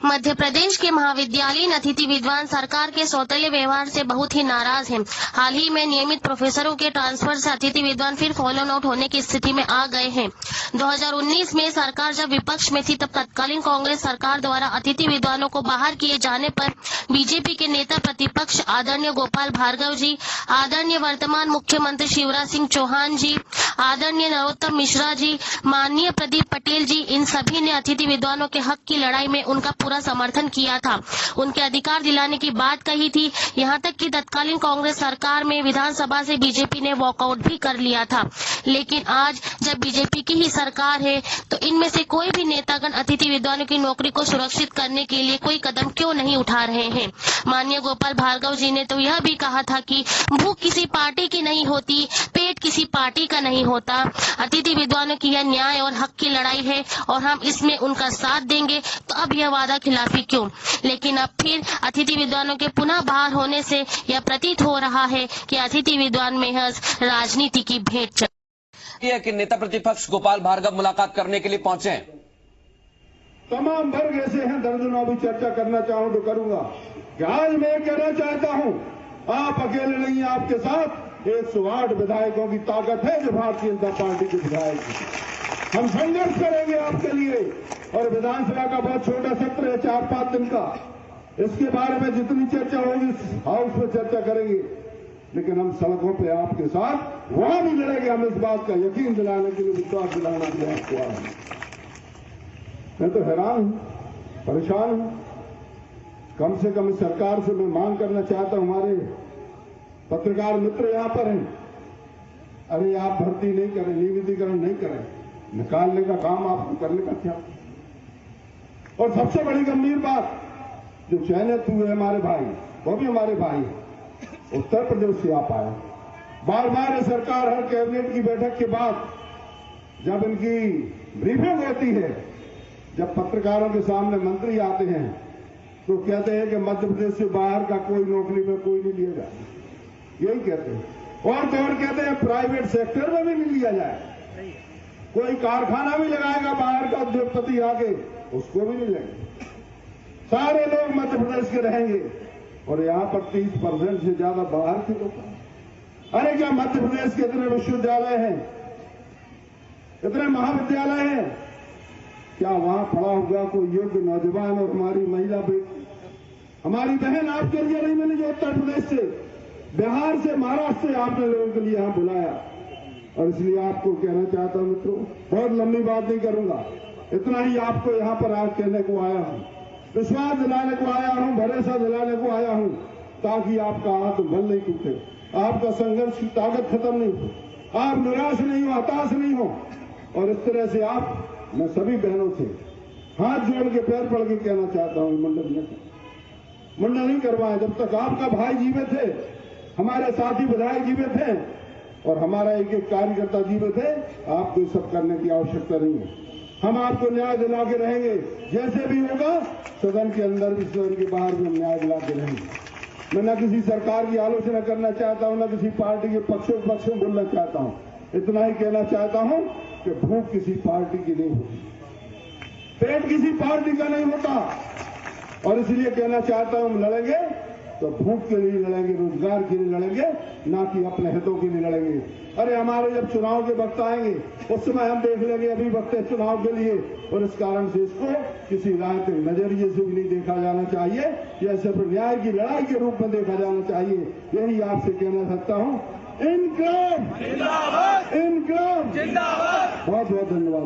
मध्य प्रदेश के महाविद्यालयीन अतिथि विद्वान सरकार के सौतेले व्यवहार से बहुत ही नाराज हैं। हाल ही में नियमित प्रोफेसरों के ट्रांसफर से अतिथि विद्वान फिर फॉलोन आउट होने की स्थिति में आ गए हैं। 2019 में सरकार जब विपक्ष में थी तब तत्कालीन कांग्रेस सरकार द्वारा अतिथि विद्वानों को बाहर किए जाने पर बीजेपी के नेता प्रतिपक्ष आदरणीय गोपाल भार्गव जी, आदरणीय वर्तमान मुख्यमंत्री शिवराज सिंह चौहान जी, आदरणीय नरोत्तम मिश्रा जी, माननीय प्रदीप पटेल जी, इन सभी ने अतिथि विद्वानों के हक की लड़ाई में उनका पूरा समर्थन किया था। उनके अधिकार दिलाने की बात कही थी। यहाँ तक कि तत्कालीन कांग्रेस सरकार में विधानसभा से बीजेपी ने वॉकआउट भी कर लिया था। लेकिन आज जब बीजेपी की ही सरकार है तो इनमें से कोई भी नेतागण अतिथि विद्वानों की नौकरी को सुरक्षित करने के लिए कोई कदम क्यों नहीं उठा रहे हैं। माननीय गोपाल भार्गव जी ने तो यह भी कहा था कि भूख किसी पार्टी की नहीं होती, पेट किसी पार्टी का नहीं होता। अतिथि विद्वानों की यह न्याय और हक की लड़ाई है और हम इसमें उनका साथ देंगे। तो अब यह वादा खिलाफी क्यों? लेकिन अब फिर अतिथि विद्वानों के पुनः बाहर होने से यह प्रतीत हो रहा है कि अतिथि विद्वान महज राजनीति की भेंट चढ़ है कि नेता प्रतिपक्ष गोपाल भार्गव मुलाकात करने के लिए पहुंचे हैं। तमाम वर्ग ऐसे हैं, दर्जनों भी चर्चा करना चाहूं तो करूंगा। आज मैं कहना चाहता हूं, आप अकेले नहीं, आपके साथ 108 विधायकों की ताकत है जो भारतीय जनता पार्टी के विधायक हैं। हम संघर्ष करेंगे आपके लिए। और विधानसभा का बहुत छोटा सत्र है, 4-5 दिन का। इसके बारे में जितनी चर्चा होगी हाउस में चर्चा करेंगे, लेकिन हम सड़कों पे आपके साथ वहां भी लड़ेंगे। हम इस बात का यकीन दिलाने के लिए, विश्वास दिलाना के लिए आपको आए हैं। मैं तो हैरान हूं, परेशान हूं। कम से कम सरकार से मैं मांग करना चाहता हूं, हमारे पत्रकार मित्र यहां पर हैं, अरे आप भर्ती नहीं करें, नियमितीकरण नहीं करें, निकालने का काम आपको करने का क्या। और सबसे बड़ी गंभीर बात, जो चयनित हुए हमारे भाई, वो भी हमारे भाई हैं, उत्तर प्रदेश से आप आए। बार बार सरकार हर कैबिनेट की बैठक के बाद जब इनकी ब्रीफिंग होती है, जब पत्रकारों के सामने मंत्री आते हैं तो कहते हैं कि मध्य प्रदेश से बाहर का कोई नौकरी में कोई नहीं लिया जाए, यही कहते हैं। और तो और कहते हैं प्राइवेट सेक्टर में भी नहीं लिया जाए, कोई कारखाना भी लगाएगा बाहर का उद्योगपति आगे, उसको भी नहीं लेंगे। सारे लोग मध्य प्रदेश के रहेंगे और यहां पर 30% से ज्यादा बाहर के लोग। अरे क्या मध्य प्रदेश के इतने विश्वविद्यालय हैं, इतने महाविद्यालय हैं, क्या वहां पढ़ा हुआ कोई योग्य नौजवान और हमारी महिला बेटी, हमारी बहन आपके लिए नहीं मिली जो उत्तर प्रदेश से, बिहार से, महाराष्ट्र से आपने लोगों के लिए यहां बुलाया। और इसलिए आपको कहना चाहता हूं मित्रों, बहुत लंबी बात नहीं करूंगा, इतना ही आपको यहां पर आज कहने को आया हूं, विश्वास दिलाने को आया हूं, भरोसा दिलाने को आया हूं, ताकि आपका आत्मबल नहीं टूटे, आपका संघर्ष की ताकत खत्म नहीं हो, आप निराश नहीं हो, हताश नहीं हो। और इस तरह से आप, मैं सभी बहनों से हाथ जोड़ के पैर पड़ के कहना चाहता हूं, मुंडन नहीं करवाएं। जब तक आपका भाई जीवित है, हमारे साथी विधायक जीवित हैं और हमारा एक एक कार्यकर्ता जीवित है, आपको ये सब करने की आवश्यकता नहीं है। हम आपको न्याय दिला के रहेंगे, जैसे भी होगा, सदन के अंदर भी सदन के बाहर भी हम न्याय दिला के रहेंगे। मैं न किसी सरकार की आलोचना करना चाहता हूं, न किसी पार्टी के पक्ष में बोलना चाहता हूं, इतना ही कहना चाहता हूं कि भूख किसी पार्टी की नहीं होती, पेट किसी पार्टी का नहीं होता। और इसलिए कहना चाहता हूं, हम लड़ेंगे तो भूख के लिए लड़ेंगे, रोजगार के लिए लड़ेंगे, ना कि अपने हितों के लिए लड़ेंगे। अरे हमारे जब चुनाव के वक्त आएंगे उस समय हम देख लेंगे, अभी वक्त है चुनाव के लिए। और इस कारण से इसको किसी राजनीतिक नजरिए से भी नहीं देखा जाना चाहिए, यह सिर्फ न्याय की लड़ाई के रूप में देखा जाना चाहिए। यही आपसे कहना चाहता हूं। इनकलाब जिंदाबाद, इनकलाब जिंदाबाद। बहुत बहुत धन्यवाद।